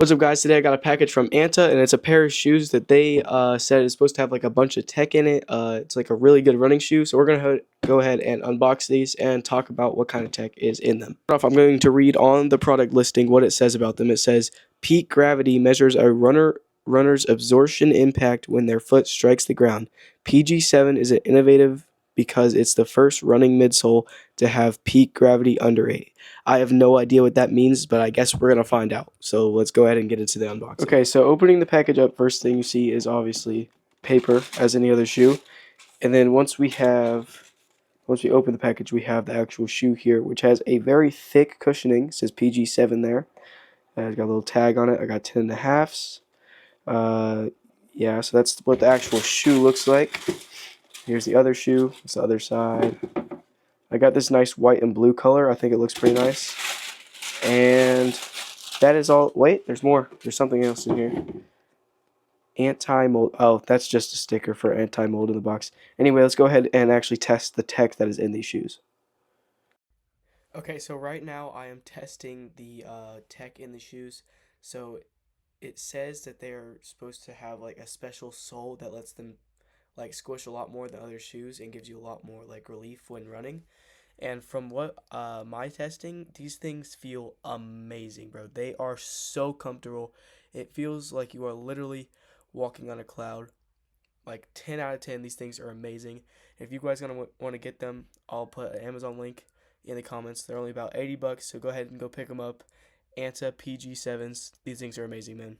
What's up, guys? Today I got a package from ANTA, and it's a pair of shoes that they said is supposed to have like a bunch of tech in it. It's like a really good running shoe, so we're gonna go ahead and unbox these and talk about what kind of tech is in them. First off, I'm going to read on the product listing what it says about them. It says peak gravity measures a runner's absorption impact when their foot strikes the ground. PG7 is an innovative because it's the first running midsole to have peak gravity under 8. I have no idea what that means, but I guess we're going to find out. So let's go ahead and get into the unboxing. Okay, so opening the package up, first thing you see is obviously paper, as any other shoe. And then once we open the package, we have the actual shoe here, which has a very thick cushioning. It says PG7 there. It's got a little tag on it. I got 10 and a halves. Yeah, so that's what the actual shoe looks like. Here's the other shoe. It's the other side. I got this nice white and blue color. I think it looks pretty nice. And that is all. Wait, there's more. There's something else in here. Anti-mold. Oh, that's just a sticker for anti-mold in the box. Anyway, let's go ahead and actually test the tech that is in these shoes. Okay, so right now I am testing the tech in the shoes. So it says that they're supposed to have like a special sole that lets them like squish a lot more than other shoes and gives you a lot more like relief when running. And from what my testing, these things feel amazing, bro. They are so comfortable. It feels like you are literally walking on a cloud. Like 10 out of 10, these things are amazing. If you guys gonna want to get them, I'll put an Amazon link in the comments. They're only about $80, so go ahead and go pick them up. ANTA PG7s. These things are amazing, man.